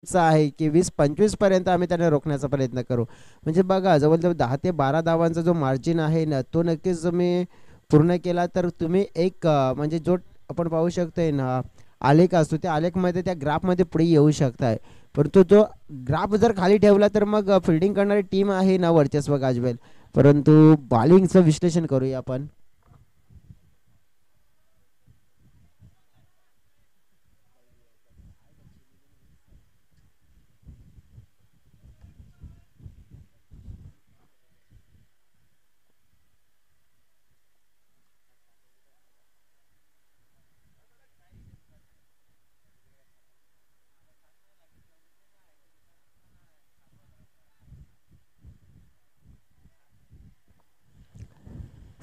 आहे की 20-25 पर्यंत आम्ही त्यांना रोखण्याचा प्रयत्न करू. म्हणजे बघा जवळ-जवळ 10 ते 12 धावांचा जो मार्जिन आहे ना, तो नक्कीच तुम्ही पूर्ण केला तर तुम्ही एक म्हणजे जो आपण पाहू शकतोय ना, आलेख असतो त्या आलेखमध्ये त्या ग्राफमध्ये पुढे येऊ शकताय. परंतु तो ग्राफ जर खाली ठेवला तर मग फील्डिंग करणारी टीम आहे ना वर्चस्व गाजवेल. परंतु बॉलिंगचं विश्लेषण करूया आपण.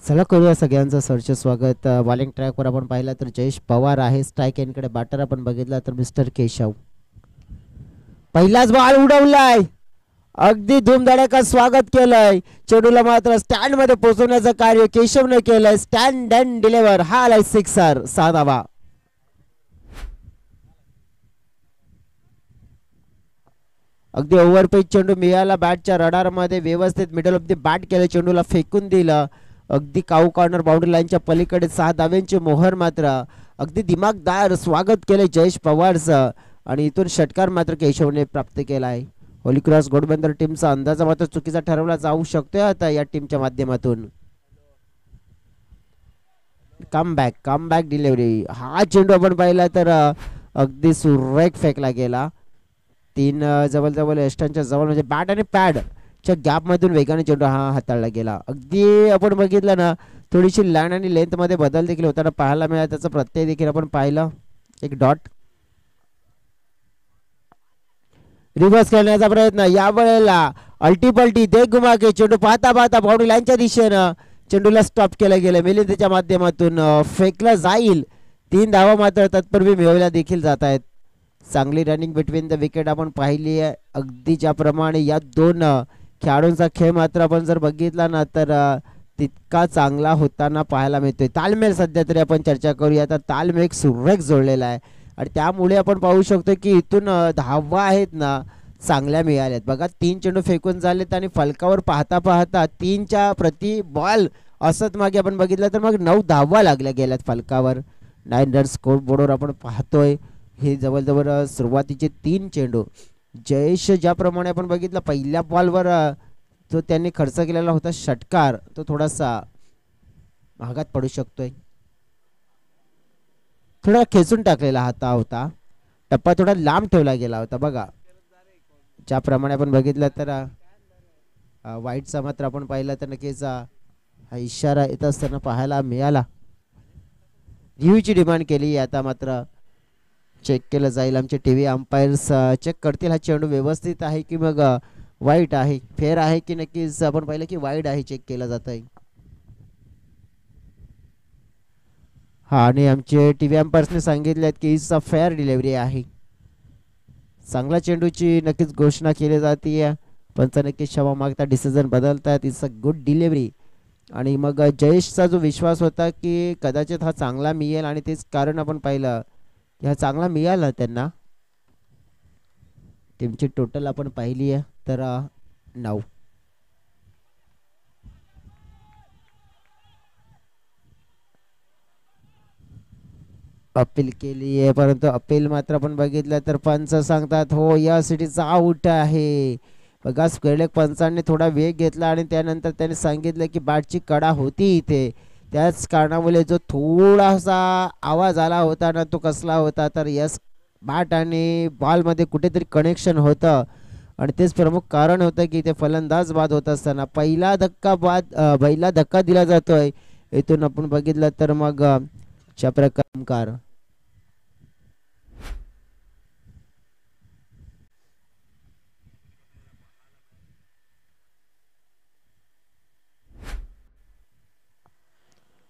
चला करूया सगळ्यांचं सरचे स्वागत. बॉलिंग ट्रॅकवर आपण पाहिलं तर जयेश पवार आहे. स्ट्राईक एंडकडे बॅटर आपण बघितला तर मिस्टर केशव. पहिलाच बॉल उडवलाय, अगदी धूमधडाका स्वागत केलंय. चेंडूला मात्र स्टँड मध्ये पोहोचवण्याचं कार्य केशवने केलंय. स्टँड अँड डिलिव्हर, हा आलाय सिक्सर, 6 धावा. अगदी ओव्हरपिच चेंडू मिळाला बॅटच्या रडारमध्ये, व्यवस्थित मिडल ऑफ द बॅट केलं, चेंडूला फेकून दिलं. अगदी काऊ कॉर्नर बाउंड्री लाईनच्या पलीकडे 6 धाव्यांची मोहर. मात्र अगदी दिमागदार स्वागत केले जयेश पवारचं आणि इथून षटकार मात्र केशवने प्राप्त केला आहे. होली क्रॉस घोडबंदर टीमचा अंदाज मात्र चुकीचा ठरवला जाऊ शकतोय आता या टीमच्या माध्यमातून. कम बॅक डिलिव्हरी, हा चेंडू आपण पाहिला तर अगदी सुरेख फेकला गेला. तीन जवळ एस्टांच्या जवळ म्हणजे बॅट आणि पॅड च्या गॅपमधून वेगाने चेंडू हा हाताळला गेला. अगदी आपण बघितलं ना, थोडीशी लाईन आणि लेंथमध्ये बदल देखील होताना पाहायला मिळाला. त्याचा प्रत्यय देखील आपण पाहिलं. एक डॉट रिव्हर्स करण्याचा प्रयत्न, यावेळेला अल्टीपल्टी देख घुमा के चेंडू पाहता पाहता बाउंड्री लाईनच्या दिशेनं चेंडूला स्टॉप केलं गेलं. मिलिंदच्या माध्यमातून फेकला जाईल. 3 धावा मात्र तत्पूर्वी मिळवल्या देखील जात आहेत. चांगली रनिंग बिटवीन द विकेट आपण पाहिली आहे. अगदी ज्याप्रमाणे या दोन खेळाडूंचा खेळ मात्र आपण जर बघितला ना तर तितका चांगला होताना पाहायला मिळतोय. तालमेल सध्या तरी आपण चर्चा करूया. तर तालमेल एक सुरेख जोडलेला आहे आणि त्यामुळे आपण पाहू शकतो की इथून धावा आहेत ना चांगल्या मिळाल्यात. बघा 3 चेंडू फेकून झालेत आणि फलकावर पाहता पाहता 3च्या प्रति बॉल असत मागे आपण बघितलं तर मग 9 धावा लागल्या गेल्यात फलकावर. 9 रन स्कोर बोर्डवर आपण पाहतोय. हे जवळजवळ सुरुवातीचे 3 चेंडू जयेश ज्याप्रमाणे आपण बघितलं पहिल्या बॉलवर जो त्यांनी खर्च केलेला होता षटकार तो थोडासा महागात पडू शकतोय. थोडा खेचून टाकलेला हाता होता. टप्पा थोडा लांब ठेवला गेला होता. बघा ज्याप्रमाणे आपण बघितलं तर वाईटचा मात्र आपण पाहिला तर नक्कीच हा इशारा येत असताना पाहायला मिळाला. रिव्ह्यूची डिमांड केली. आता मात्र चेक केलं जाईल. आमचे टी व्ही अंपायर्स चेक करतील हा चेंडू व्यवस्थित आहे की मग वाईट आहे, फेअर आहे की नक्कीच आपण पाहिलं की वाईट आहे, चेक केलं जात आहे. हा आणि आमचे टी व्ही अंपायर्सने सांगितले की इट्स अ फेअर डिलिव्हरी आहे. चांगल्या चेंडूची नक्कीच घोषणा केली जाते. पंच नक्कीच क्षमा मागता डिसिजन बदलतात. It's a good delivery. आणि मग जयेशचा जो विश्वास होता की कदाचित हा चांगला मिळेल आणि तेच कारण आपण पाहिलं की हा चांगला मिळाला त्यांना. टीमची टोटल आपण पाहिली आहे तर 9. अपील केली आहे परंतु अपील मात्र आपण बघितलं तर पंच सांगतात हो या सिटीचा आउट आहे. बघा स्क्वेअर लेग पंचांनी थोडा वेग घेतला आणि त्यानंतर त्याने सांगितलं की बॅटची कडा होती इथे. त्याच कारणामुळे जो थोडासा आवाज आला होता ना तो कसला होता तर यस बॅट आणि बॉलमध्ये कुठेतरी कनेक्शन होतं आणि तेच प्रमुख कारण होतं की ते फलंदाज बाद होत असताना पहिला धक्का दिला जातोय. इथून आपण बघितलं तर मग अशा प्रकार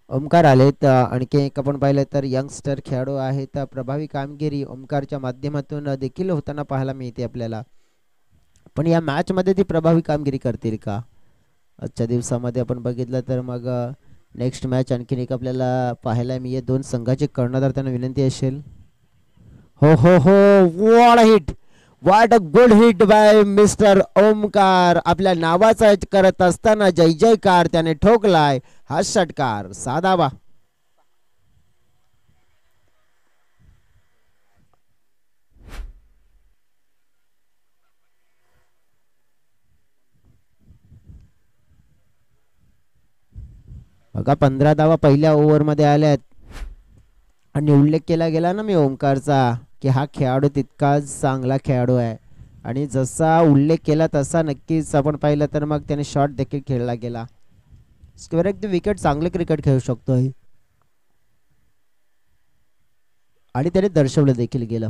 ओमकार आलेत. आणखी एक आपण पाहिलं तर यंगस्टर खेळाडू आहेत. प्रभावी कामगिरी ओमकारच्या माध्यमातून देखील होताना पाहायला मिळते आपल्याला. पण या मॅच मध्ये ती प्रभावी कामगिरी करतील का आजच्या दिवसामध्ये आपण बघितलं तर मग नेक्स्ट मॅच आणखीन एक आपल्याला पाहायला मिळेल. 2 संघाचे कर्णधार त्यांना विनंती असेल. हो हो हो, what a hit, what a good hit by mister Omkar. आपल्या नावाचा करत असताना जय जयकार त्याने ठोकलाय हा षटकार. साधावा. बघा 15 धावा पहिल्या ओव्हरमध्ये आल्यात आणि उल्लेख केला गेला ना मी ओमकारचा की हा खेळाडू तितकाच चांगला खेळाडू आहे आणि जसा उल्लेख केला तसा नक्कीच आपण पाहिलं तर मग त्याने शॉट देखील खेळला गेला. स्क्वेअर एकदम विकेट चांगले क्रिकेट खेळू शकतो आणि त्याने दर्शवलं देखील गेलं.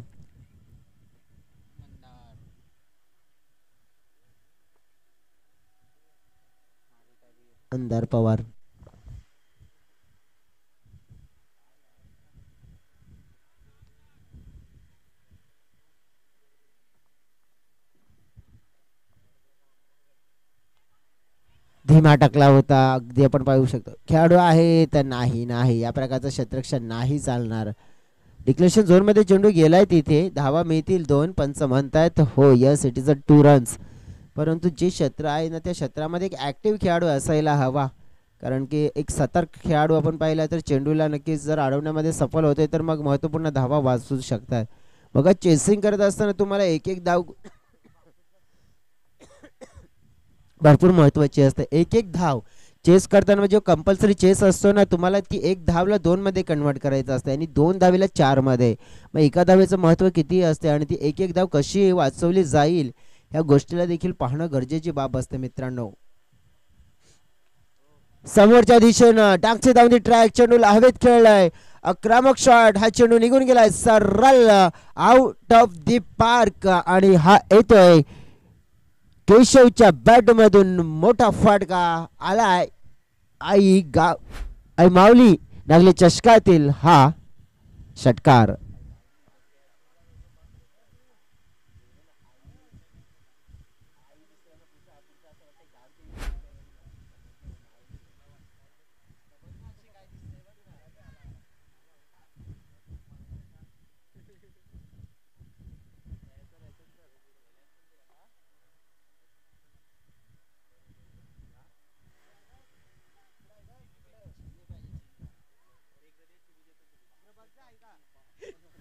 अंधार पवार धीमा टाकला होता. अगदी आपण पाहू शकतो खेळाडू आहे तर नाही नाही या प्रकारचं क्षेत्ररक्षण नाही चालणार. डिक्लेरेशन झोन मध्ये चेंडू गेलाय तिथे धावा मिळतील 2. पंच म्हणतायत हो yes it is a 2 runs. परंतु जे क्षेत्र आहे ना त्या क्षेत्रामध्ये एक ॲक्टिव्ह खेळाडू असायला हवा कारण की एक सतर्क खेळाडू आपण पाहिला तर चेंडूला नक्कीच जर अडवण्यामध्ये सफल होते तर मग महत्त्वपूर्ण धावा वाचू शकतात. बघा चेसिंग करत असताना तुम्हाला एक एक धाव भरपूर महत्त्वाची असते. एक एक धाव चेस करताना जो कंपल्सरी चेस असतो ना तुम्हाला ती एक धावला 2 मध्ये कन्वर्ट करायचं असते आणि 2 धावेला 4 मध्ये. मग एका धावेचं महत्त्व किती असते आणि ती एक एक धाव कशी वाचवली जाईल या गोष्टीला देखील पाहणं गरजेची बाब असते मित्रांनो. समोरच्या दिशेनं डागचे धावनी ट्रॅक चेंडूला हवेत खेळलाय. आक्रमक शॉट हा चेंडू निघून गेलाय सरळ आउट ऑफ द पार्क आणि हा येतोय केशवच्या बॅट मधून. मोठा फटका आलाय आई माऊली नागले चषकातील हा षटकार.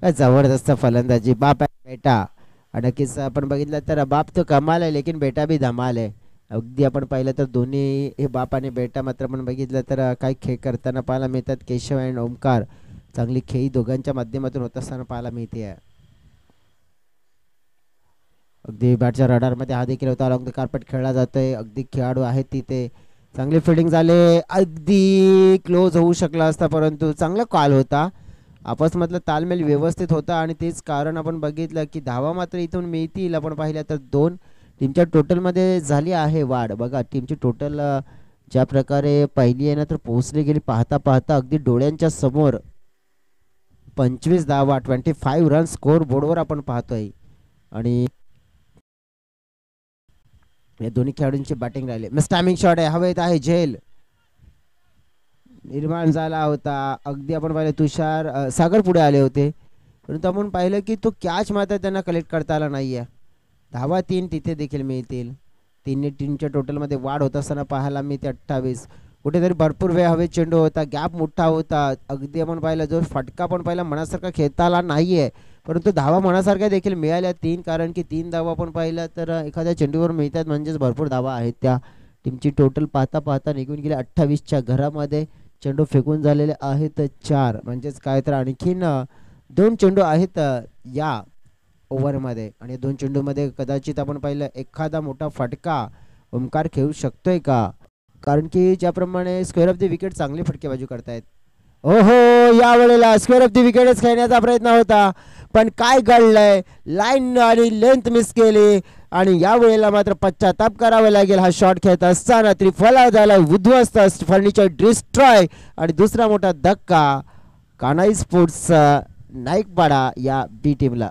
जबरदस्त फलंदाजी बाप आहे बेटा. आणि नक्कीच आपण बघितलं तर बाप तो कमाल आहे लेकिन बेटा भी धमाल आहे. अगदी आपण पाहिलं तर दोन्ही हे बाप आणि बेटा मात्र आपण बघितलं तर काही खेळ करताना पाहायला मिळतात. केशव अँड ओमकार चांगली खेळी दोघांच्या माध्यमातून होत असताना पाहायला मिळते. अगदी बॅटच्या रडारमध्ये हा देखील होता. अलॉंग द कार्पेट खेळला जातोय. अगदी खेळाडू आहेत तिथे. चांगली फिल्डिंग झाले. अगदी क्लोज होऊ शकला असता परंतु चांगला कॉल होता. आपसमधला तालमेल व्यवस्थित होता आणि तेच कारण आपण बघितलं की धावा मात्र इथून मिळतील. आपण पाहिलं तर 2 टीमच्या टोटलमध्ये झाली आहे वाढ. बघा टीमची टोटल ज्या प्रकारे पहिली आहे ना तर पोहोचली गेली पाहता पाहता अगदी डोळ्यांच्या समोर 25 धावा 25 रन स्कोर बोर्डवर आपण पाहतोय. आणि या दोन्ही खेळाडूंची बॅटिंग राहिली. मिस टायमिंग शॉट आहे हवेत आहे झेल निर्माण झाला होता. अगदी आपण पाहिलं तुषार सागर पुढे आले होते परंतु आपण पाहिलं की तो कॅच मात्र त्यांना कलेक्ट करता आला नाहीये. धावा 3 तिथे देखील मिळतील. तिन्ही टीमच्या टोटलमध्ये वाढ होत असताना पाहायला मिळते 28. कुठेतरी भरपूर वेळ हवेत चेंडू होता. गॅप मोठा होता. अगदी आपण पाहिलं जो फटका पण पाहिला मनासारखा खेळता आला नाहीये परंतु धावा मनासारख्या देखील मिळाल्या 3 कारण की 3 धावा आपण पाहिलं तर एखाद्या चेंडूवर मिळतात म्हणजेच भरपूर धावा आहेत. त्या टीमची टोटल पाहता पाहता निघून गेले 28च्या घरामध्ये. चेंडू फेकून झालेले आहेत 4 म्हणजेच काय तर आणखीन 2 चेंडू आहेत या ओव्हरमध्ये आणि 2 चेंडूमध्ये कदाचित आपण पाहिलं एखादा मोठा फटका ओमकार खेळू शकतोय का कारण की ज्याप्रमाणे स्क्वेअर ऑफ द विकेट चांगली फटकेबाजी करतायत. ओहो यावेळेला स्क्वेअर ऑफ द विकेटच खेळण्याचा प्रयत्न होता पण काय घडलंय लाईन आणि लेंथ मिस केली आणि यावेळेला मात्र पश्चाताप करावा लागेल. हा शॉट खेळत असताना त्रिफला झाला उद्ध्वस्त फर्निचर डिस्ट्रॉय आणि दुसरा मोठा धक्का कानाई स्पोर्ट्स नाईकपाडा या बी टीमला.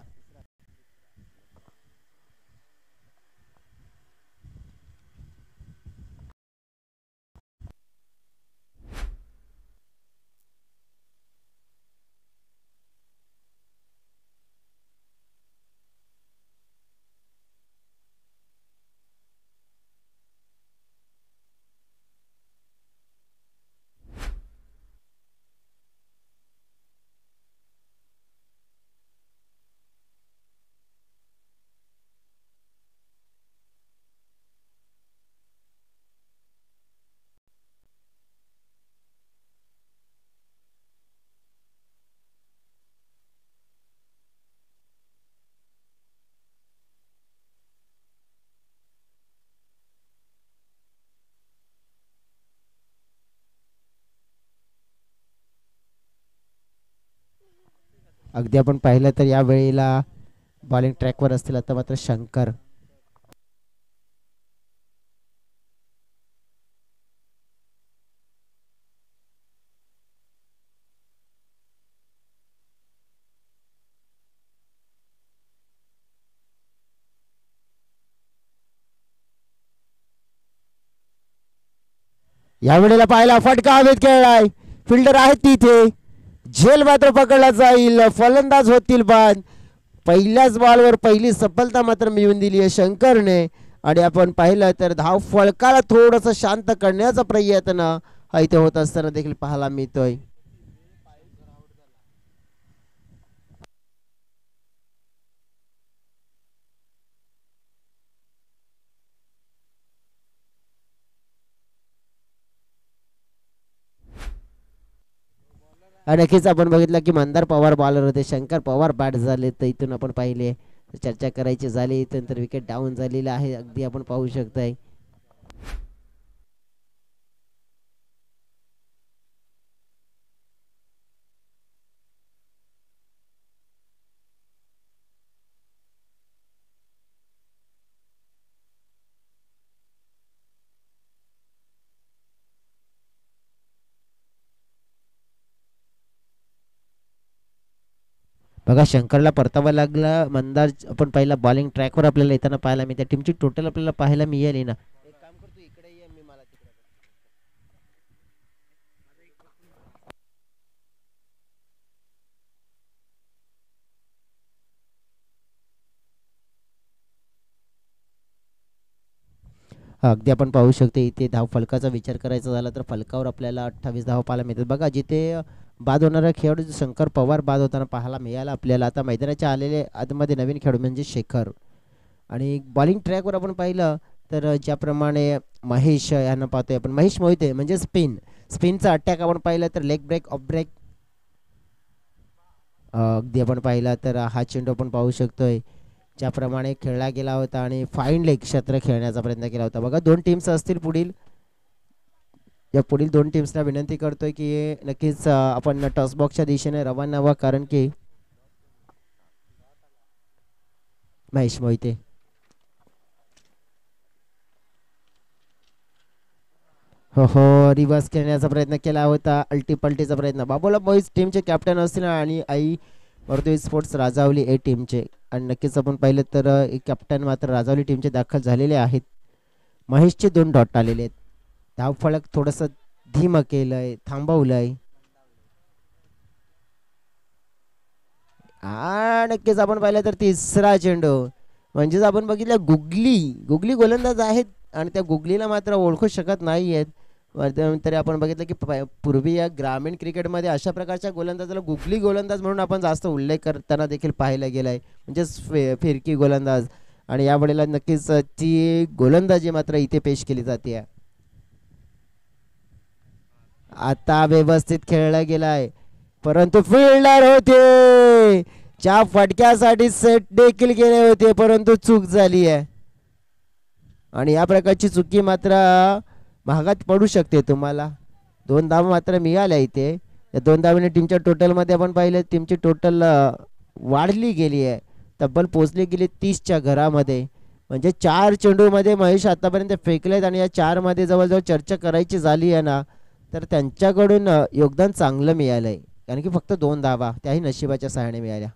अगदी आपण पाहिलं तर या वेळेला बॉलिंग ट्रॅकवर असतील आता मात्र शंकर. या वेळेला पाहिला फटका हवेत खेळलाय, फिल्डर आहेत तिथे, झेल मात्र पकडला जाईल, फलंदाज होतील बाद. पहिल्याच बॉलवर पहिली सफलता मात्र मिळवून दिली आहे शंकरने. आणि आपण पाहिलं तर धाव फलकाला थोडंसं शांत करण्याचा प्रयत्न हा इथे होत असताना देखील पाहायला मिळतोय. नक्कीच आपण बघितलं की मंदार पवार बॉलर होते, शंकर पवार बॅट झाले, तर इथून आपण पाहिले चर्चा करायची झाली तर विकेट डाऊन झालेला आहे, अगदी आपण पाहू शकताय. बघा शंकरला परतावा लागला, मंदार आपण पहिला बॉलिंग ट्रॅकवर आपल्याला येताना पाहायला मिळते. टीमची टोटल आपल्याला पाहायला मिळाली ना. अगदी आपण पाहू शकतो इथे धाव फलकाचा विचार करायचा झाला तर फलकावर आपल्याला 28 धाव पाहायला मिळतात. बघा जिथे बाद होणारा खेळाडू शंकर पवार बाद होताना पाहायला मिळाला आपल्याला. आता मैदानाच्या आलेले आतमध्ये नवीन खेळाडू म्हणजे शेखर. आणि बॉलिंग ट्रॅकवर आपण पाहिलं तर ज्याप्रमाणे महेश यांना पाहतोय आपण, महेश मोहिते म्हणजे स्पिनचा अटॅक आपण पाहिलं तर लेग ब्रेक ऑफ ब्रेक. अगदी आपण पाहिला तर हा चेंडू आपण पाहू शकतोय ज्याप्रमाणे खेळला गेला होता आणि फाईन लेग क्षेत्र खेळण्याचा प्रयत्न केला होता. बघा दोन टीम्स असतील पुढील, या पुढील दोन टीम्सला विनंती करतोय की नक्कीच आपण टॉस बॉक्सच्या दिशेने रवाना व्हा, कारण की महेश मोहिते हो रिव्हर्स खेळण्याचा प्रयत्न केला होता, अल्टीपल्टीचा प्रयत्न. बाबूला बॉईज टीमचे कॅप्टन असतील आणि आई वर्धवी स्पोर्ट्स राजावली ए टीमचे. आणि नक्कीच आपण पाहिलं तर कॅप्टन मात्र राजावली टीमचे दाखल झालेले आहेत. महेशचे 2 डॉट आलेले आहेत. धाव फलक थोडंसं धीमं केलंय, थांबवलंय. नक्कीच आपण पाहिलं तर तिसरा चेंडू म्हणजेच आपण बघितलं गुगली गोलंदाज आहेत आणि त्या गुगलीला मात्र ओळखू शकत नाही आहेत. तरी आपण बघितलं की पूर्वी या ग्रामीण क्रिकेटमध्ये अशा प्रकारच्या गोलंदाजाला गुगली गोलंदाज म्हणून आपण जास्त उल्लेख करताना देखील पाहायला गेलाय, म्हणजेच फिरकी गोलंदाज. आणि यावेळेला नक्कीच ती गोलंदाजी मात्र इथे पेश केली जाते. आता व्यवस्थित खेळला गेलाय, परंतु फिल्डर होते ज्या फटक्यासाठी सेट देखील केले होते, परंतु चूक झाली आहे. आणि या प्रकारची चुकी मात्र महागात पडू शकते तुम्हाला. 2 धावा मात्र मिळाल्या इथे. या 2 धावांनी टीमच्या टोटलमध्ये आपण पाहिलं टीमची टोटल वाढली गेली आहे, तब्बल पोचली गेली 30च्या घरामध्ये. म्हणजे 4 चेंडूमध्ये महेश आतापर्यंत फेकलेत आणि या 4मध्ये जवळजवळ चर्चा करायची झाली आहे ना तर त्यांच्याकडून योगदान चांगलं मिळालं आहे, कारण की फक्त 2 धावा त्याही नशिबाच्या सहाय्याने मिळाल्या.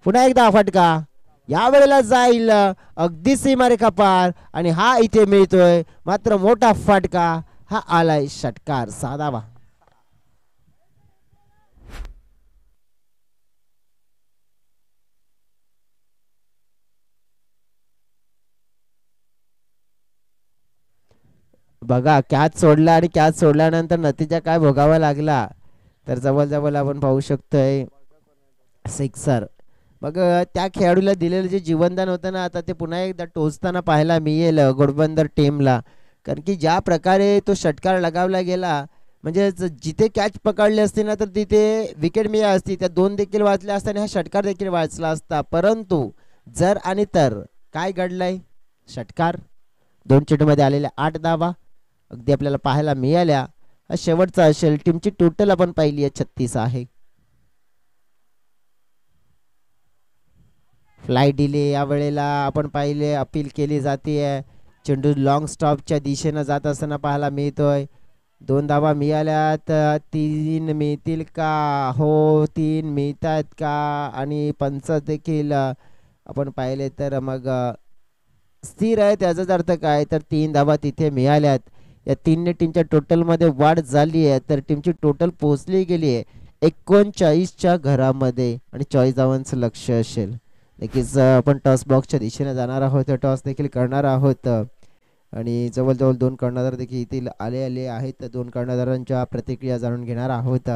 पुन्हा एकदा फटका या वेळेला जाईल अगदी सीमारेखा पार आणि हा इथे मिळतोय मात्र मोठा फटका हा आलाय षटकार 6 धावा. बघा कॅच सोडला आणि कॅच सोडल्यानंतर नतीजा काय भोगावा लागला तर जवळजवळ आपण पाहू शकतोय सिक्सर. मग त्या खेळाडूला दिलेलं जे जीवनदान होतं ना आता ते पुन्हा एकदा टोचताना पाहायला मिळेल घोडबंदर टीमला, कारण की ज्या प्रकारे तो षटकार लगावला गेला म्हणजे जिथे कॅच पकडली असती ना तर तिथे विकेट मिळाली असती, त्या 2 देखील वाचल्या असताना हा षटकार देखील वाचला असता. परंतु जर आणि तर काय घडलंय, षटकार 2 चेंडूमध्ये आलेल्या 8 धावा अगदी आपल्याला पाहायला मिळाल्या. हा शेवटचा असेल. टीमची टोटल आपण पाहिली आहे 36 आहे. फ्लाईट डिले या वेळेला आपण पाहिले अपील केली जाते. चेंडू लॉंग स्टॉपच्या दिशेनं जात असताना पाहायला मिळतोय. 2 धावा मिळाल्यात. 3 मिळतील का? हो 3 मिळतात का? आणि पंच देखील आपण पाहिले तर मग स्थिर आहे. त्याचाच अर्थ काय तर 3 धावा तिथे मिळाल्यात. या 3 टीमच्या टोटलमध्ये वाढ झाली आहे. तर टीमची टोटल पोहोचली गेली आहे 39च्या घरामध्ये आणि 40 धावांचं लक्ष असेल. नक्कीच आपण टॉस बॉक्सच्या दिशेने जाणार आहोत. टॉस देखील करणार आहोत आणि जवळजवळ 2 कर्णधार देखील इथे आले आहेत. 2 कर्णधारांच्या प्रतिक्रिया जाणून घेणार आहोत.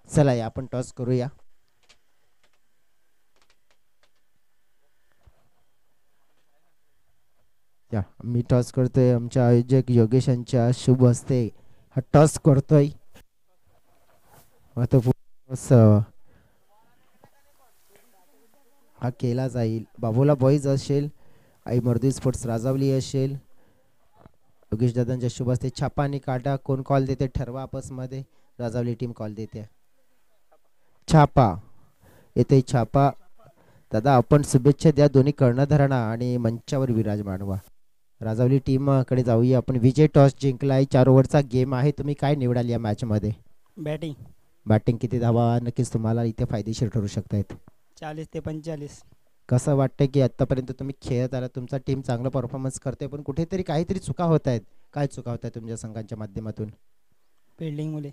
चला या आपण टॉस करूया. मी टॉस करतोय. आमच्या आयोजक योगेश यांच्या शुभ हस्ते हा टॉस करतोय. हा केला जाईल. बाबूला बॉईज असेल, आई मर्दी स्पोर्ट्स राजावली असेल. योगेश दादांच्या शुभ हस्ते छापा आणि काटा. कोण कॉल देते ठरवा आपसमध्ये. राजावली टीम कॉल देते. छापा येते. छापा दादा आपण शुभेच्छा द्या दोन्ही कर्णधारांना आणि मंचावर विराजमान व्हा. राजावली टीम कडे जाऊया आपण. विजय टॉस जिंकलाय. 4 ओव्हरचा गेम आहे. तुम्ही काय निवडाल या मॅच मध्ये? बॅटिंग. बॅटिंग किती धावा नक्कीच तुम्हाला इथे फायदेशीर ठरू शकतायत? 40 ते 45. कसं वाटतं की आतापर्यंत तुम्ही खेळत आला, तुमचा टीम चांगला परफॉर्मन्स करते, पण कुठेतरी काहीतरी चुका होत आहेत. काय चुका होत आहेत तुमच्या संघांच्या माध्यमातून? फिल्डिंग मुले.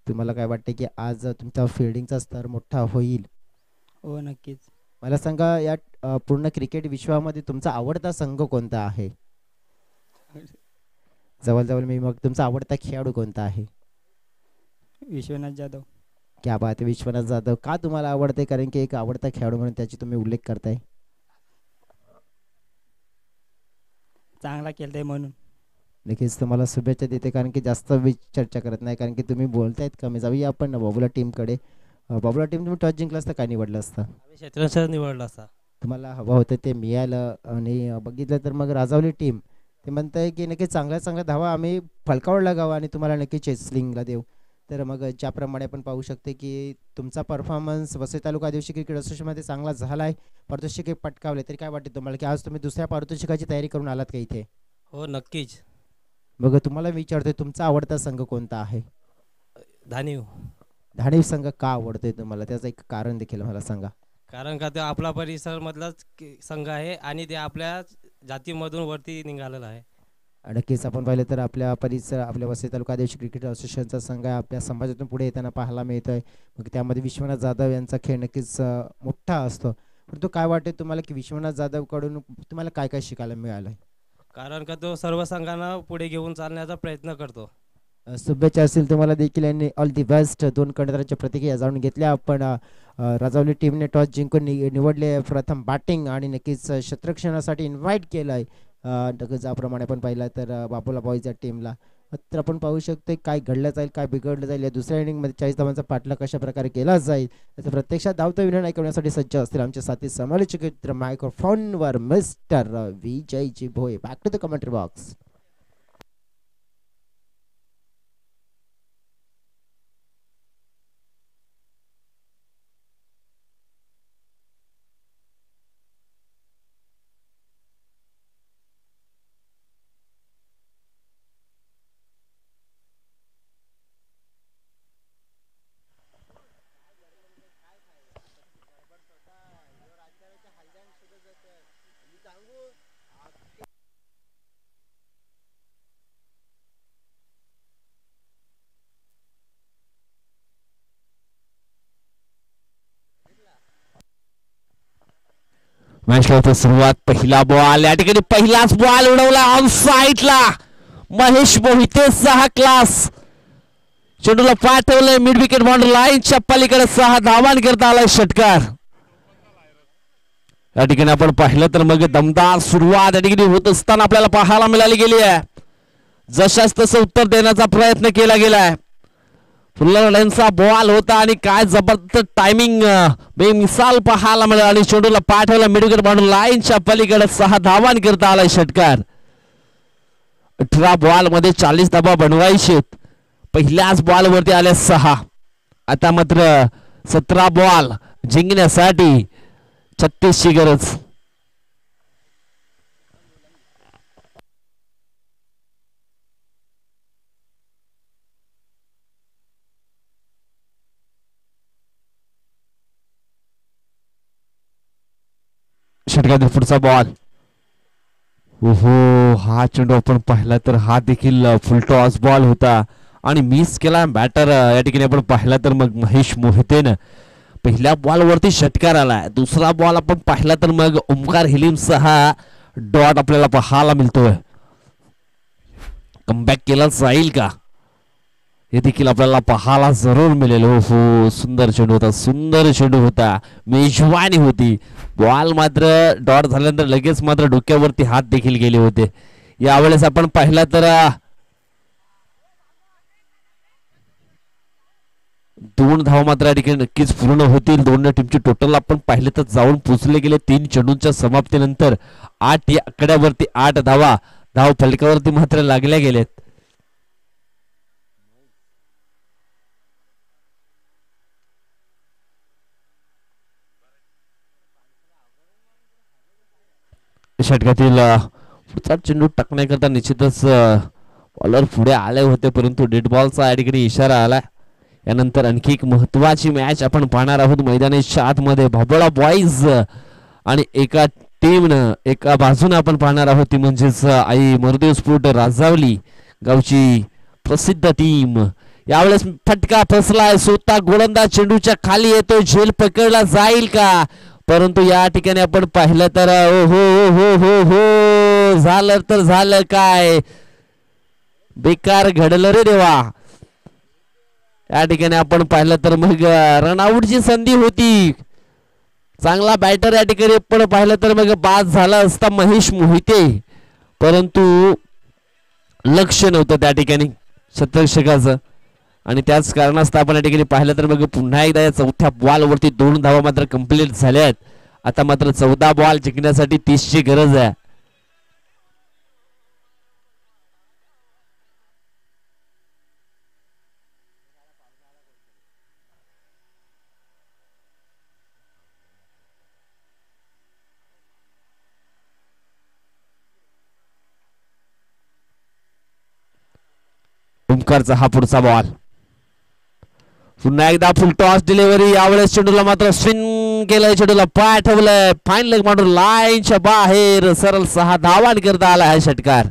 तुम्हाला काय वाटतं की आज तुमचा फिल्डिंगचा स्तर मोठा होईल? हो नक्कीच. मला सांगा या पूर्ण क्रिकेट विश्वामध्ये तुमचा आवडता संघ कोणता आहे? जवळजवळ मी मग तुमचा आवडता खेळाडू कोणता आहे? विश्वनाथ जाधव. क्या बात आहे. विश्वनाथ जाधव का तुम्हाला आवडते? कारण की एक आवडता खेळाडू म्हणून त्याची तुम्ही उल्लेख करताय. चांगला खेळतोय म्हणून. नक्कीच तुम्हाला शुभेच्छा देते. कारण की जास्त चर्चा करत नाही, कारण की तुम्ही बोलतायत कमी. जाऊया आपण बाबूला टीमकडे. बाबूला टीम तुम्ही टॉस जिंकला असता काय निवडलं असतं? क्षेत्ररक्षक निवडला असता. तुम्हाला हवं होतं ते मिळालं. आणि बघितलं तर मग राजावली टीम ते म्हणताय की नक्की चांगल्या चांगल्या धावा आम्ही फलकावर लागावा आणि तुम्हाला नक्की चेसलिंगला देऊ. तर मग ज्याप्रमाणे आपण पाहू शकते की तुमचा परफॉर्मन्स वसई तालुका आदिवासी क्रिकेट असोसिएशनमध्ये चांगला झाला आहे. पारितोषिक पटकावले. तरी काय वाटते तुम्हाला की आज तुम्ही दुसऱ्या पारितोषिकाची तयारी करून आलात का इथे? हो नक्कीच. मग तुम्हाला विचारतोय तुमचा आवडता संघ कोणता आहे? धानीव. धानीव संघ का आवडतोय तुम्हाला? त्याचं एक कारण देखील मला सांगा. कारण का ते आपला परिसर मधलाच संघ आहे आणि ते आपल्या जातीमधून वरती निघालेला आहे. नक्कीच आपण पाहिलं तर आपल्या परिसर आपल्या वसई तालुका आदिवासी क्रिकेट असोसिएशनचा संघ आपल्या समाजातून पुढे येताना पाहायला मिळतोय. मग त्यामध्ये विश्वनाथ जाधव यांचा खेळ नक्कीच मोठा असतो. परंतु काय वाटते तुम्हाला की विश्वनाथ जाधव कडून तुम्हाला काय काय शिकायला मिळालं? कारण का तो सर्व संघांना पुढे घेऊन चालण्याचा प्रयत्न करतो. शुभेच्छा असेल तुम्हाला देखील आणि ऑल दी बेस्ट. 2 कर्णधारांच्या प्रतिक्रिया जाणून घेतल्या आपण. राजावली टीमने टॉस जिंकून निवडले प्रथम बॅटिंग आणि नक्कीच क्षेत्ररक्षणासाठी इन्व्हाइट केलं आहे. ज्याप्रमाणे आपण पाहिलं तर बाबूला बॉईज या टीमला. तर आपण पाहू शकतो काय घडलं जाईल काय बिघडलं जाईल. या दुसऱ्या इनिंगमध्ये 40 धावांचा पाठला कशा प्रकारे केला जाईल त्याचा प्रत्यक्षात धावता विनय करण्यासाठी सज्ज असतील आमचे साथी समालोचक. मायक्रोफोनवर mister Vijayji Bhoye. Back to the commentary box. मॅचला सुरुवात. पहिला बॉल या ठिकाणी पहिलाच बॉल उडवला ऑन साईडला. महेश मोहिते 6 क्लास. चेंडूला पाठवलंय मिड विकेट बाउंड्री लाईनच्या पलीकडे 6 धावांकरता आलाय षटकार. या ठिकाणी आपण पाहिलं तर मग दमदार सुरुवात या ठिकाणी होत असताना आपल्याला पाहायला मिळाली गेली आहे. जशाच तसं उत्तर देण्याचा प्रयत्न केला गेलाय. फुल्लर लाईनचा बॉल होता आणि काय जबरदस्त टायमिंग बेमिसाल पाहायला मिळाला आणि चेंडूला पाठवला मिडविकेट बाउंड्री लाईनच्या पलीकडे 6 धावांनी करता आलाय षटकार. 18 बॉल मध्ये 40 धावा बनवायचे. पहिल्याच बॉल वरती आले 6. आता मात्र 17 बॉल जिंकण्यासाठी 36 ची गरज. षटकातील पुढचा बॉल. ओहो, हा चेंडू आपण पाहिला तर हा देखील फुल टॉस बॉल होता आणि मिस केला बॅटर. या ठिकाणी आपण पाहिला तर मग महेश मोहितेनं पहिल्या बॉल वरती षटकार आलाय. दुसरा बॉल आपण पाहिला तर मग ओमकार हिलिमचा हा डॉट आपल्याला पाहायला मिळतोय. कमबॅक केला जाईल का हे देखील आपल्याला पाहायला जरूर मिळेल. हो, सुंदर चेंडू होता, सुंदर चेंडू होता, मेजवानी होती. बॉल मात्र डॉट झाल्यानंतर लगेच मात्र डोक्यावरती हात देखील गेले होते. यावेळेस आपण पाहिला तर 2 धावा मात्र या ठिकाणी नक्कीच पूर्ण होतील. दोन्ही टीमची टोटल आपण पाहिले तर जाऊन पोचले गेले 3 चेंडूंच्या समाप्तीनंतर 8 या आकड्यावरती 8 धावा धाव फलकावरती मात्र लागल्या गेलेत. षटकातील पुढचा चेंडू टाकण्याकरता निश्चितच बॉलर पुढे आले होते, परंतु डेड बॉलचा या ठिकाणी इशारा आला. यानंतर आणखी एक महत्वाची मॅच आपण पाहणार आहोत मैदानाच्या आतमध्ये. भाबोळा बॉईज आणि एका टीमनं एका बाजूने आपण पाहणार आहोत ती म्हणजेच आई मरुदेव स्पोर्ट राजावली गावची प्रसिद्ध टीम. यावेळेस फटका फसलाय, स्वतः गोलंदाज चेंडूच्या खाली येतो, झेल पकडला जाईल का, परंतु या ठिकाणी आपण पाहिलं तर हो झालं तर झालं काय, बेकार घडलं रे देवा. या ठिकाणी आपण पाहिलं तर मग रनआउटची संधी होती. चांगला बॅटर या ठिकाणी पण पाहिलं तर मग बाद झाला असता महेश मोहिते, परंतु लक्ष नव्हतं त्या ठिकाणी शतरक्षकाचं आणि त्याच कारणास्तव आपण या ठिकाणी पाहिलं तर मग पुन्हा एकदा या चौथ्या बॉल वरती 2 धावा मात्र कंप्लीट झाल्यात. आता मात्र 14 बॉल जिंकण्यासाठी 30 ची गरज आहे. ओमकारचा हा पुढचा बॉल. पुन्हा एकदा फुल टॉस डिलिव्हरी. यावेळेस चेंडूला मात्र स्विंग केलंय, चेंडूला पाठवलंय फाईन लेग मारून लाईनच्या बाहेर सरळ 6 धावांनी करता आला हा षटकार.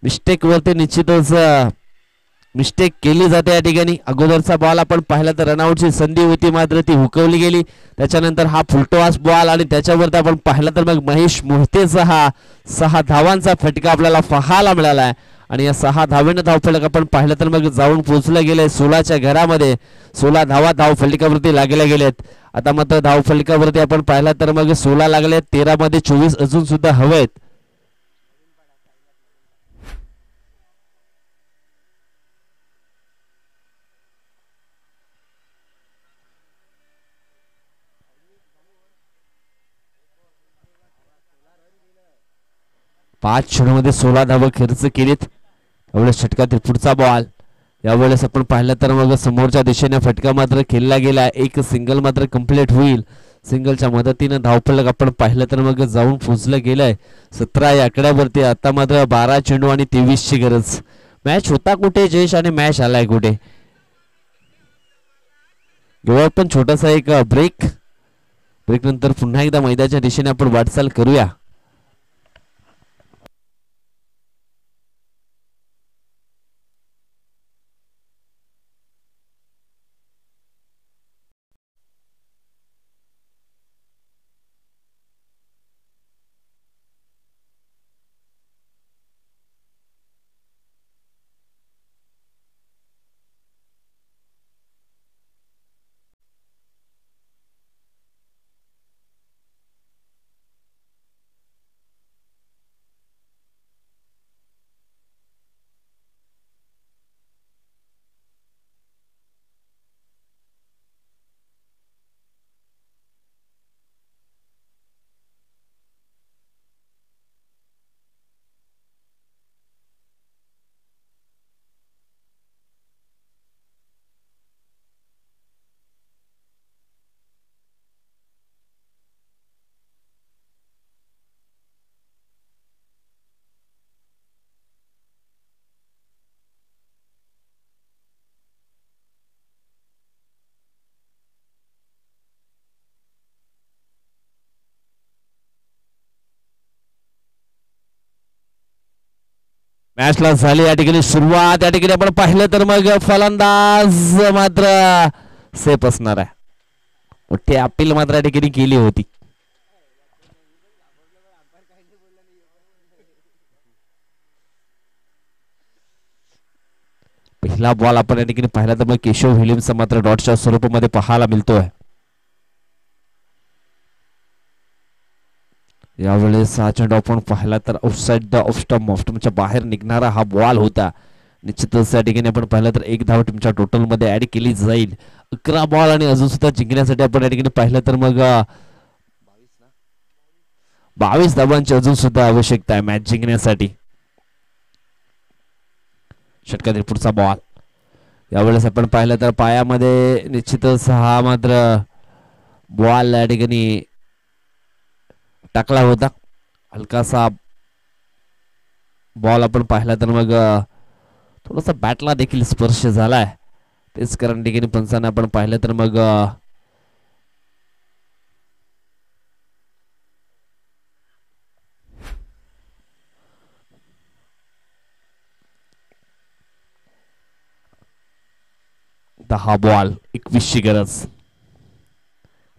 मिस्टेक वरती निश्चितच मिस्टेक केली जाते या ठिकाणी. अगोदरचा बॉल आपण पाहिला तर रनआउटची संधी होती मात्र ती हुकवली गेली. त्याच्यानंतर हा फुलटॉस बॉल आणि त्याच्यावरती आपण पाहिला तर मग महेश मोहितेचा हा 6 धावांचा फटका आपल्याला पाहायला मिळाला आहे आणि या 6 धावेनं धावफलक आपण पाहिलं तर मग जाऊन पोहोचलं गेलंय 16च्या घरामध्ये. 16 धावा धावफलकावरती लागल्या गेल्यात. आता मात्र धावफलकावरती आपण पाहिला तर मग 16 लागले, 13 मध्ये 24 अजून सुद्धा हवेत. पाच चेंडूमध्ये 16 धावा खर्च केलीत. यावेळेस षटकातील पुढचा बॉल. यावेळेस आपण पाहिलं तर मग समोरच्या दिशेने फटका मात्र खेळला गेला. एक सिंगल मात्र कंप्लीट होईल. सिंगलच्या मदतीनं धावफलक आपण पाहिलं तर मग जाऊन पोहोचलं गेलंय 17 या आकड्यावरती. आता मात्र 12 चेंडू आणि 23 ची गरज. मॅच होता कुठे जयेश आणि मॅच आलाय कुठे. घेऊया पण छोटासा एक ब्रेक. ब्रेक नंतर पुन्हा एकदा मैदानाच्या दिशेने आपण वाटचाल करूया. मॅचला झाली या ठिकाणी सुरुवात. या ठिकाणी आपण पाहिलं तर मग फलंदाज मात्र सेफ असणार आहे. मोठी अपील मात्र या ठिकाणी केली होती. पहिला बॉल आपण या ठिकाणी पाहिला तर मग केशव विलियम्स मात्र डॉटच्या स्वरूपामध्ये पाहायला मिळतोय. यावेळेस हा चेंडू आपण पाहिला तर आउटसाइड द ऑफ स्टंपच्या बाहेर निघणारा हा बॉल होता. निश्चितच या ठिकाणी आपण पाहिलं तर एक धाव टीमच्या टोटल मध्ये ऍड केली जाईल. 11 बॉल आणि अजून सुद्धा जिंकण्यासाठी आपण या ठिकाणी पाहिलं तर मग 22 धावांची अजून सुद्धा आवश्यकता आहे मॅच जिंकण्यासाठी. षटकातील पुढचा बॉल. यावेळेस आपण पाहिलं तर पायामध्ये निश्चितच हा मात्र बॉल या ठिकाणी टाकला होता. हलकासा बॉल आपण पाहिला तर मग थोडासा बॅटला देखील स्पर्श झालाय. तेच कारण ठिकाणी पंचांना आपण पाहिलं तर मग दहा बॉल 21ची गरज.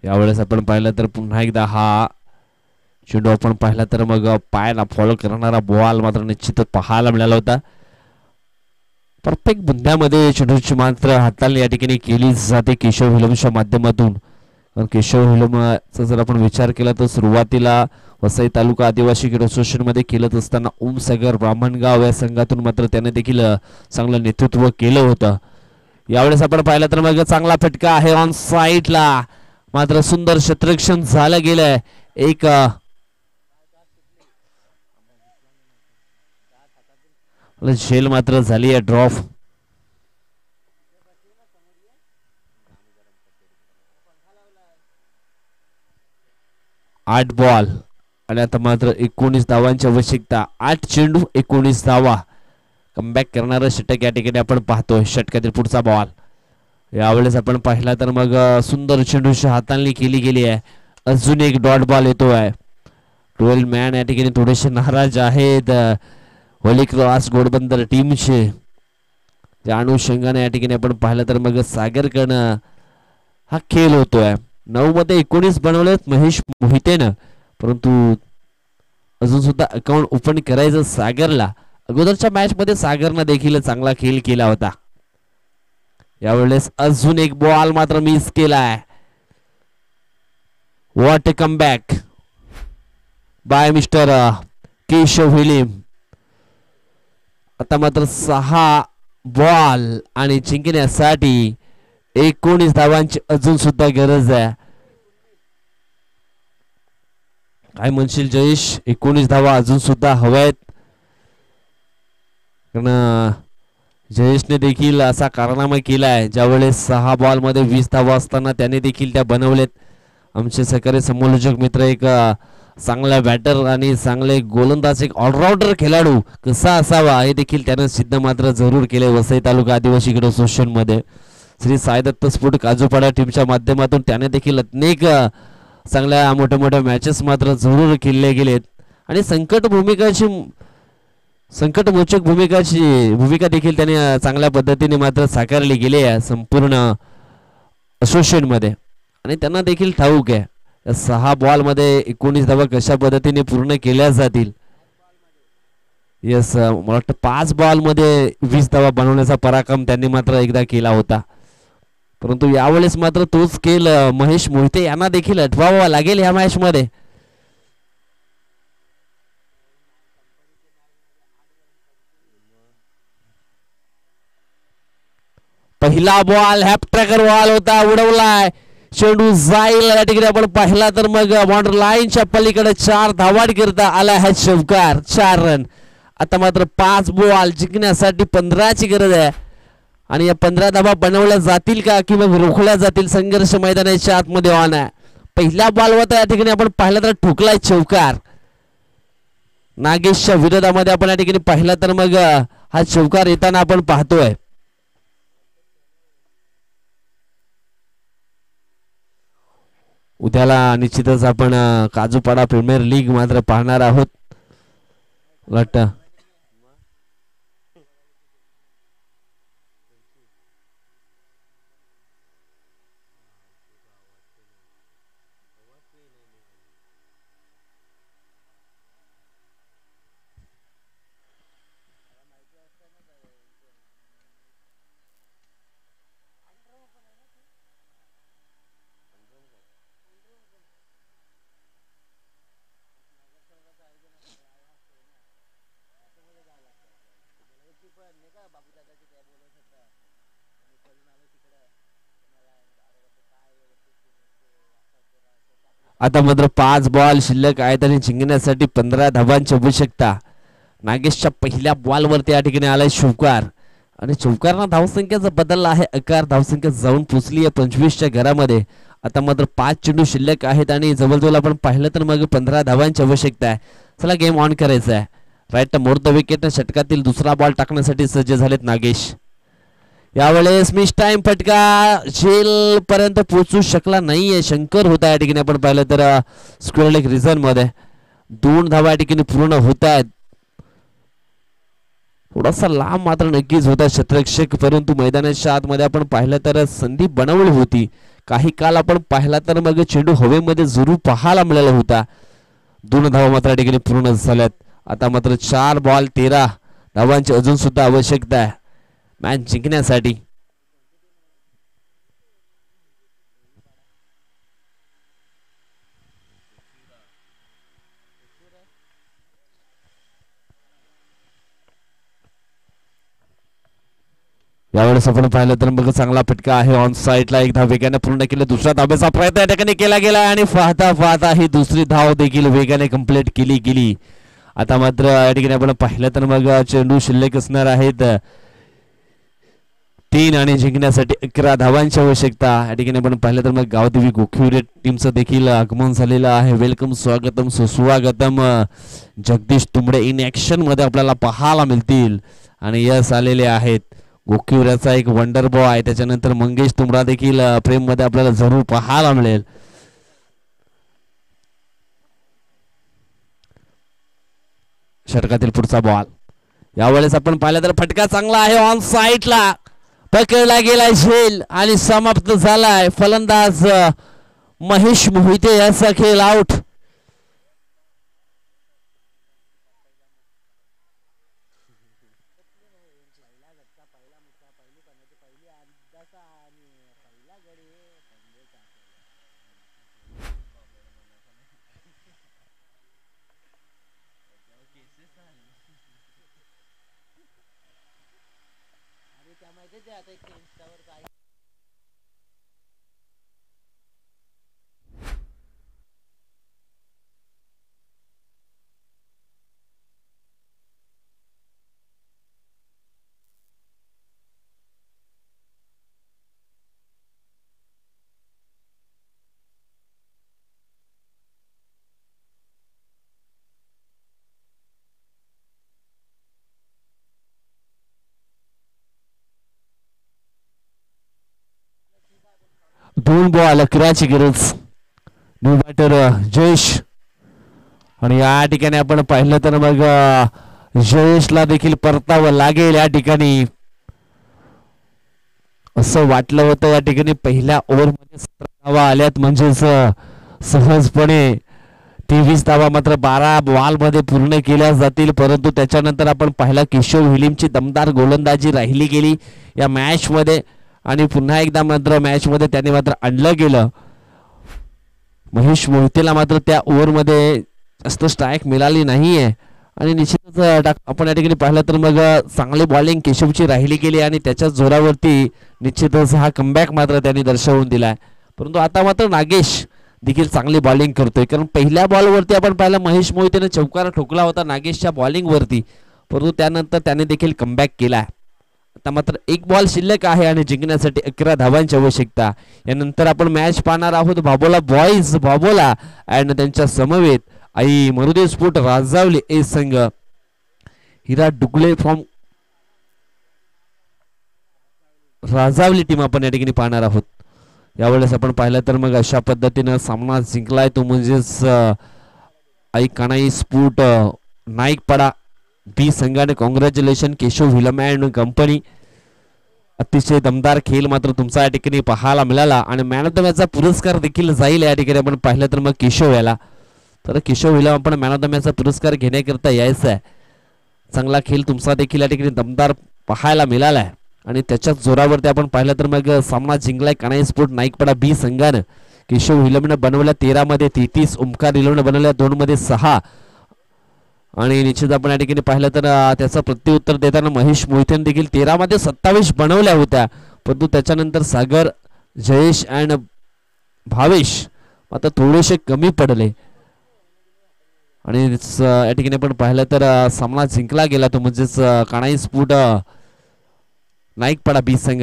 यावेळेस आपण पाहिलं तर पुन्हा एकदा हा चेंडू आपण पाहिला तर मग पायाला फॉलो करणारा बॉल मात्र निश्चितच पाहायला मिळाला होता. प्रत्येक बुंद्यामध्ये चेंडूची मात्र हाताने या ठिकाणी केली जाते केशव विलमच्या माध्यमातून. कारण केशव विलमचा जर आपण विचार केला तर सुरुवातीला वसई तालुका आदिवासी क्रीडा असोसिएशन मध्ये खेळत असताना ओमसागर ब्राह्मणगाव या संघातून मात्र त्याने देखील चांगलं नेतृत्व केलं होतं. यावेळेस आपण पाहिलं तर मग चांगला फटका आहे ऑन साईडला. मात्र सुंदर क्षेत्ररक्षण झालं गेलंय. एक झेल मात्र झाली आहे ड्रॉप. आठ बॉल आणि आता मात्र 19 धावांची आवश्यकता. 8 चेंडू 19 धावा. कमबॅक करणारं षटक या ठिकाणी आपण पाहतोय. षटकातील पुढचा बॉल. यावेळेस आपण पाहिला तर मग सुंदर चेंडूच्या हातांनी केली गेली आहे. अजून एक डॉट बॉल येतोय. 12 मॅन या ठिकाणी थोडेसे नाराज आहेत होली क्रॉस घोडबंदर टीमचे. त्या अनुषंगाने या ठिकाणी आपण पाहिलं तर मग सागरकडनं हा खेळ होतोय. 9 मध्ये 19 बनवलेत महेश मोहितेनं. परंतु अजून सुद्धा अकाउंट ओपन करायचं सागरला. अगोदरच्या मॅच मध्ये सागरनं देखील चांगला खेळ केला होता. यावेळेस अजून एक बॉल मात्र मिस केलाय. What a comeback by Mr Keshav William. आता मात्र 6 बॉल आणि जिंकण्यासाठी 19 धावांची अजून सुद्धा गरज आहे. काय म्हणशील जयेश? 19 धावा अजून सुद्धा हव्यात. कारण जयेशने देखील असा कारनामा केलाय ज्यावेळेस 6 बॉल मध्ये 20 धावा असताना त्याने देखील त्या बनवलेत. आमचे सहकारी समालोचक मित्र एक चांगला बॅटर आणि चांगले गोलंदाज एक ऑलराऊंडर खेळाडू कसा असावा हे देखील त्याने सिद्ध मात्र जरूर केले वसई तालुका आदिवासी क्रीडा असोसिएशन मध्ये. श्री साईदत्त स्फोट काजूपाडा टीमच्या माध्यमातून त्याने देखील अनेक चांगल्या मोठ्या मोठ्या मॅचेस मात्र जरूर खेळले गेलेत. आणि संकटमोचक भूमिका देखील त्याने चांगल्या पद्धतीने मात्र साकारली गेली आहे संपूर्ण असोसिएशन मध्ये. आणि त्यांना देखील ठाऊक आहे 6 बॉल मध्ये 19 धावा कशा पद्धतीने पूर्ण केल्या जातील. येस, मला वाटतं 5 बॉल मध्ये 20 धावा बनवण्याचा पराक्रम त्यांनी मात्र एकदा केला होता. परंतु यावेळेस मात्र तोच खेळ महेश मोहिते यांना देखील आठवावा लागेल या मॅच मध्ये. पहिला बॉल हॅप ट्रॅकर बॉल होता, उडवलाय. चेंडू जाईल या ठिकाणी आपण पाहिला तर मग बॉर्डर लाईनच्या पलीकडे 4 धावाड करता आला है चौकार. 4 रन. आता मात्र 5 बॉल जिंकण्यासाठी 15ची गरज आहे. आणि या 15 धावा बनवल्या जातील का किंवा रोखल्या जातील? संघर्ष मैदानाच्या आतमध्ये ऑन आहे. पहिल्या बॉलवर या ठिकाणी आपण पाहिला तर ठोकलाय चौकार. नागेशच्या विरोधामध्ये आपण या ठिकाणी पाहिला तर मग हा चौकार येताना आपण पाहतोय. उद्याला निश्चितच आपण काजूपाडा प्रीमियर लीग मात्र पाहणार आहोत. वाटतं आता मात्र 5 बॉल शिल्लक आहेत आणि जिंकण्यासाठी 15 धावांची आवश्यकता. नागेशच्या पहिल्या बॉलवरती या ठिकाणी आलाय चौकार आणि चौकारनं धावसंख्येचा बदलला आहे. 11 धावसंख्या जाऊन पोचली आहे 25च्या घरामध्ये. आता मात्र 5 चेंडू शिल्लक आहेत आणि जवळजवळ आपण पाहिलं तर मग 15 धावांची आवश्यकता आहे. चला गेम ऑन करायचा आहे. राईट मोर द विकेट षटकातील दुसरा बॉल टाकण्यासाठी सज्ज झालेत नागेश. यावेळेस मिस टाइम फटका झेल पर्यंत पोहोचू शकला नाहीये. शंकर होता या ठिकाणी आपण पाहिलं तर स्क्वेअर लेग रिझन मध्ये 2 धावा या ठिकाणी पूर्ण होत आहेत. थोडासा लांब मात्र नक्कीच होता क्षेत्ररक्षक परंतु मैदानाच्या आतमध्ये आपण पाहिलं तर संधी बनवली होती. काही काल आपण पाहिला तर मग चेंडू हवेमध्ये जरूर पाहायला मिळाला होता. 2 धावा मात्र या ठिकाणी पूर्ण झाल्यात. आता मात्र 4 बॉल 13 धावांची अजून सुद्धा आवश्यकता आहे मॅच जिंकण्यासाठी. यावेळेस आपण पाहिलं तर मग चांगला फटका आहे ऑन साइडला. एक धाव वेगाने पूर्ण केलं. दुसऱ्या धावेचा प्रयत्न या ठिकाणी केला गेला आणि पाहता पाहता ही दुसरी धाव देखील वेगाने कंप्लीट केली गेली. आता मात्र या ठिकाणी आपण पाहिलं तर मग चेंडू शिल्लक असणार आहेत 3 आणि जिंकण्यासाठी 11 धावांची आवश्यकता. या ठिकाणी आपण पाहिलं तर मग गावदेवी गोखिवरे टीमचं देखील आगमन झालेलं आहे. वेलकम स्वागतम सुस्वागतम. जगदीश तुंबडे इन ऍक्शन मध्ये आपल्याला पाहायला मिळतील आणि यस आलेले आहेत. गोखिवऱ्याचा एक वंडर बॉय आहे. त्याच्यानंतर मंगेश तुंबडा देखील प्रेम मध्ये आपल्याला जरूर पाहायला मिळेल. षटकातील पुढचा बॉल यावेळेस आपण पाहिलं तर फटका चांगला आहे ऑन साइडला. पकडला गेलाय झेल आणि समाप्त झालाय. फलंदाज महेश मोहिते याचा खेळ आउट. दोन बॉल 11ची गरज. न्यू बॅटर जयेश आणि या ठिकाणी आपण पाहिलं तर मग जयेशला देखील परतावं लागेल. या ठिकाणी असं वाटलं होतं या ठिकाणी पहिल्या ओव्हरमध्ये 17 धावा आल्यात म्हणजेच सहजपणे 23 धावा मात्र 12 बॉल मध्ये पूर्ण केल्या जातील. परंतु त्याच्यानंतर आपण पाहिला केशव हिलिमची दमदार गोलंदाजी राहिली गेली या मॅच मध्ये आणि पुन्हा एकदा मात्र मॅच मध्ये त्याने मात्र आणलं गेलं. महेश मोहितेला मात्र त्या ओव्हरमध्ये जास्त स्ट्राईक मिळाली नाहीये आणि निश्चितच आपण या ठिकाणी पाहिलं तर मग चांगली बॉलिंग केशवची राहिली गेली आणि त्याच्या जोरावरती निश्चितच हा कमबॅक मात्र त्यांनी दर्शवून दिलाय. परंतु आता मात्र नागेश देखील चांगली बॉलिंग करतोय कारण पहिल्या बॉलवरती आपण पाहिलं महेश मोहितेने चौकार ठोकला होता नागेशच्या बॉलिंग वरती. परंतु त्यानंतर त्याने देखील कमबॅक केलाय. आता मात्र 1 बॉल शिल्लक आहे आणि जिंकण्यासाठी 11 धावांची आवश्यकता. यानंतर आपण मॅच पाहणार आहोत भाबोला बॉईज भाबोला आणि त्यांच्या समवेत आई मरुदे स्पोर्ट राजावली ए संघ हिरा डुगले फ्रॉम राजावली टीम आपण या ठिकाणी पाहणार आहोत. यावेळेस आपण पाहिलं तर मग अशा पद्धतीनं सामना जिंकलाय तो म्हणजेच आई कानाई स्पोर्ट नाईकपाडा बी संघाने. Congratulation Keshav Hilam and company. अतिशय दमदार खेळ मात्र तुमचा या ठिकाणी पाहायला मिळाला आणि मॅन ऑफ द मॅचचा पुरस्कार देखील जाईल या ठिकाणी आपण पाहिलं तर मग केशव याला. तर केशव हिलम आपण मॅन ऑफ द मॅचचा पुरस्कार घेण्याकरता यायचं आहे. चांगला खेळ तुमचा देखील या ठिकाणी दमदार पाहायला मिळाला आहे आणि त्याच्याच जोरावरती आपण पाहिलं तर मग सामना जिंकलाय कानाई स्पोर्ट नाईकपाडा बी संघानं. केशव हिलमनं बनवल्या 13 मध्ये 33, ओमकार हिलमनं बनवल्या 2 मध्ये 6 आणि निश्चित आपण या ठिकाणी पाहिलं तर त्याचं प्रत्युत्तर देताना महेश मोहितेने देखील 13 मध्ये 27 बनवल्या होत्या. परंतु त्याच्यानंतर सागर जयेश अँड भावेश आता थोडेसे कमी पडले आणि या ठिकाणी आपण पाहिलं तर सामना जिंकला गेला तो म्हणजेच काणाई स्फोट नाईकपाडा बी संघ